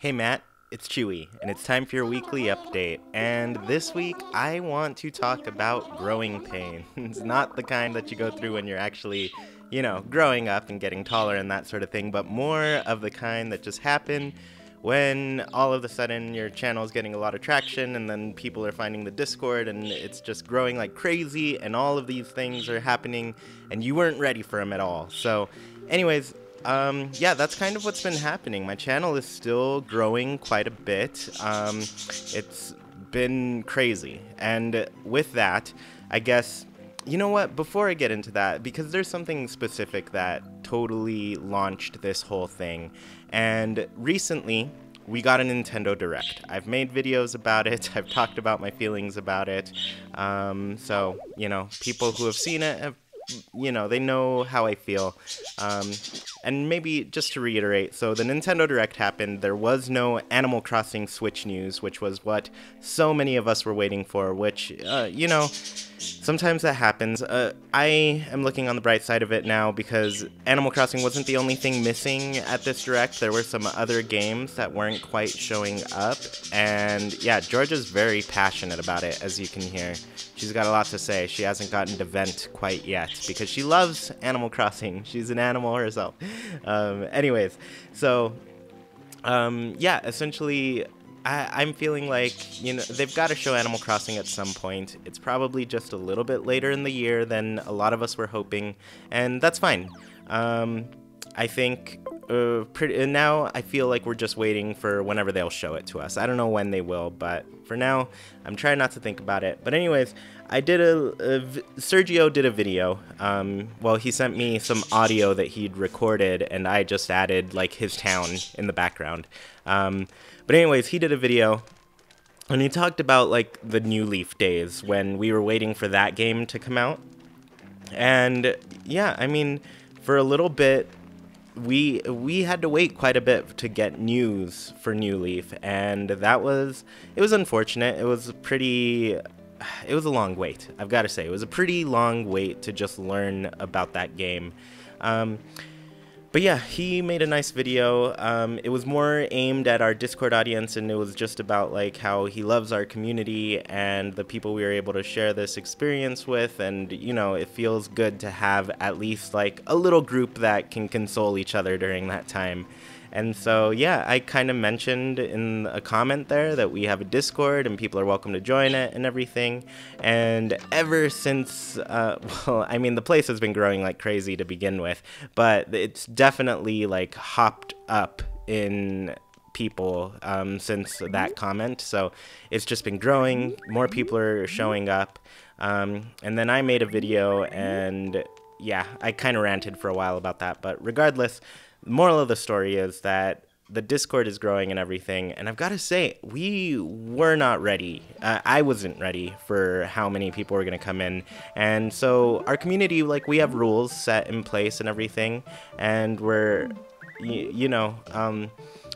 Hey Matt, it's Chewy, and it's time for your weekly update. And this week, I want to talk about growing pains. Not the kind that you go through when you're actually, growing up and getting taller and that sort of thing, but more of the kind that just happen when all of a sudden your channel is getting a lot of traction and then people are finding the Discord and it's just growing like crazy and all of these things are happening and you weren't ready for them at all. So, anyways, yeah, that's kind of what's been happening. My channel is still growing quite a bit. It's been crazy. And with that, I guess, you know what, before I get into that, because there's something specific that totally launched this whole thing. And recently, we got a Nintendo Direct. I've made videos about it. I've talked about my feelings about it. So, people who have seen it have they know how I feel. And maybe just to reiterate, so the Nintendo Direct happened, there was no Animal Crossing Switch news, which was what so many of us were waiting for, which, sometimes that happens. I am looking on the bright side of it now because Animal Crossing wasn't the only thing missing at this Direct. There were some other games that weren't quite showing up, and yeah, Georgia's very passionate about it, as you can hear. She's got a lot to say. She hasn't gotten to vent quite yet because she loves Animal Crossing. She's an animal herself. Anyways, so yeah, essentially, I'm feeling like, they've got to show Animal Crossing at some point. It's probably just a little bit later in the year than a lot of us were hoping, and that's fine. I think now I feel like we're just waiting for whenever they'll show it to us. I don't know when they will, but for now, I'm trying not to think about it. But anyways, I did Sergio did a video. Well, he sent me some audio that he'd recorded, and I just added, like, his town in the background. But anyways, he did a video, and he talked about, like, the New Leaf days when we were waiting for that game to come out. And, yeah, I mean, for a little bit, we had to wait quite a bit to get news for New Leaf, and it was unfortunate. It was a long wait, I've got to say. It was a pretty long wait to just learn about that game. But yeah, he made a nice video. It was more aimed at our Discord audience, and it was just about like how he loves our community and the people we were able to share this experience with, and it feels good to have at least like a little group that can console each other during that time. And so, yeah, I kind of mentioned in a comment there that we have a Discord and people are welcome to join it and everything. And ever since, well, I mean, the place has been growing like crazy to begin with, but it's definitely like hopped up in people since that comment. So it's just been growing. More people are showing up. And then I made a video and, yeah, I kind of ranted for a while about that. But regardless, the moral of the story is that the Discord is growing and everything, and I've got to say, we were not ready. I wasn't ready for how many people were going to come in, and so our community, like, we have rules set in place and everything, and we're,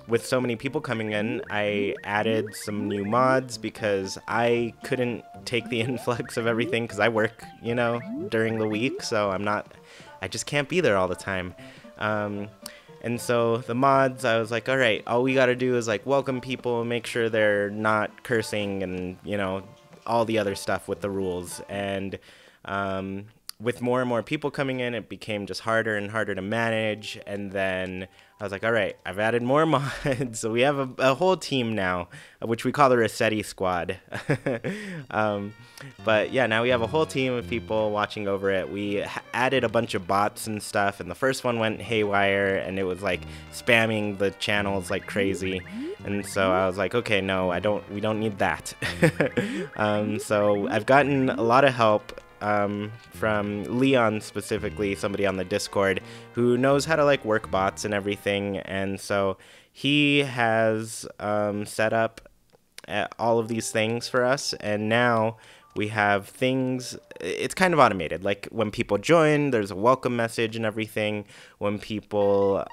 with so many people coming in, I added some new mods because I couldn't take the influx of everything because I work, during the week, so I just can't be there all the time. And so the mods, I was like, all right, all we got to do is like welcome people, make sure they're not cursing and, all the other stuff with the rules. And with more and more people coming in, it became just harder and harder to manage. And then I was like, all right, I've added more mods. So we have a whole team now, which we call the Rossetti Squad. But yeah, now we have a whole team of people watching over it. We added a bunch of bots and stuff, and the first one went haywire, and it was like spamming the channels like crazy. And so I was like, okay, no, we don't need that. So I've gotten a lot of help from Leon specifically, somebody on the Discord who knows how to like work bots and everything, and so he has set up all of these things for us, and now we have things, it's kind of automated, like when people join, there's a welcome message and everything. When people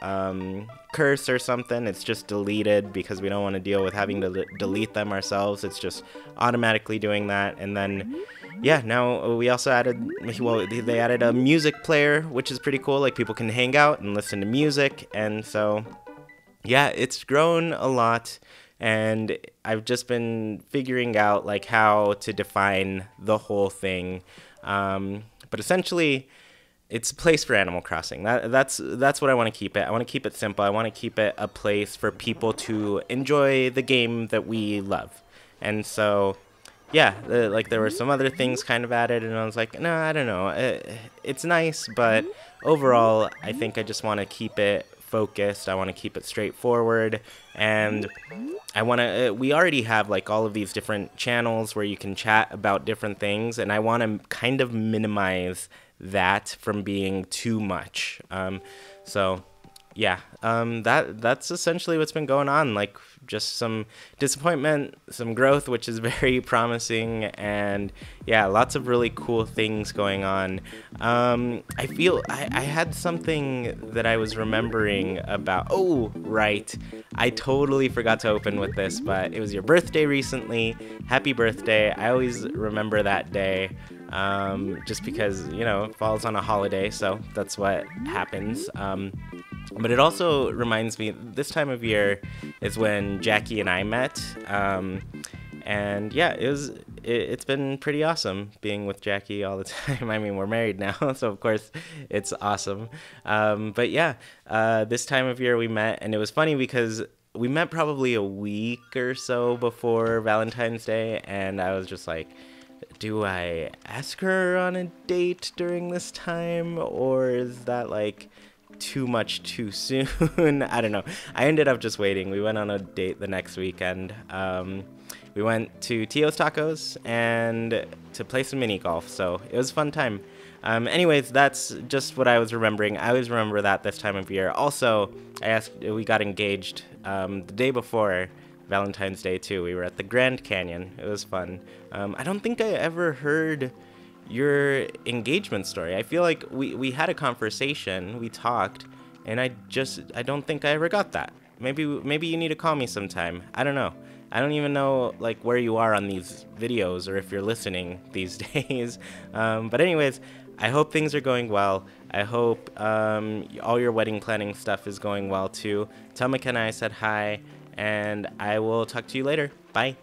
curse or something, it's just deleted because we don't want to deal with having to delete them ourselves. It's just automatically doing that. And then yeah, now we also added, well, they added a music player, which is pretty cool. Like, people can hang out and listen to music, and so yeah, it's grown a lot, and I've just been figuring out like how to define the whole thing. But essentially, it's a place for Animal Crossing. That's what I want to keep it. I want to keep it simple. I want to keep it a place for people to enjoy the game that we love. And so, yeah, like there were some other things kind of added, and I was like, no, I don't know. It's nice, but overall, I think I just want to keep it focused. I want to keep it straightforward, and I want to. We already have like all of these different channels where you can chat about different things, and I want to kind of minimize that from being too much. So yeah, that's essentially what's been going on. Like just some disappointment, some growth, which is very promising, and yeah, lots of really cool things going on. I feel I had something that I was remembering about. Oh, right. I totally forgot to open with this, but it was your birthday recently. Happy birthday. I always remember that day. Just because, it falls on a holiday, so that's what happens. But it also reminds me, this time of year is when Jackie and I met. And yeah, it's been pretty awesome being with Jackie all the time. I mean, we're married now, so of course it's awesome. But yeah, this time of year we met, and it was funny because we met probably a week or so before Valentine's Day, and I was just like, do I ask her on a date during this time, or is that like too much too soon? I don't know. I ended up just waiting. We went on a date the next weekend. We went to Tio's Tacos and to play some mini golf, so it was a fun time. Anyways, that's just what I was remembering. I always remember that this time of year. Also, we got engaged the day before Valentine's Day too. We were at the Grand Canyon. It was fun. I don't think I ever heard your engagement story. I feel like we had a conversation, we talked, and I don't think I ever got that. Maybe you need to call me sometime. I don't know. I don't even know like where you are on these videos or if you're listening these days. But anyways, I hope things are going well. I hope all your wedding planning stuff is going well too. Tell McKenna I said hi, and I will talk to you later. Bye.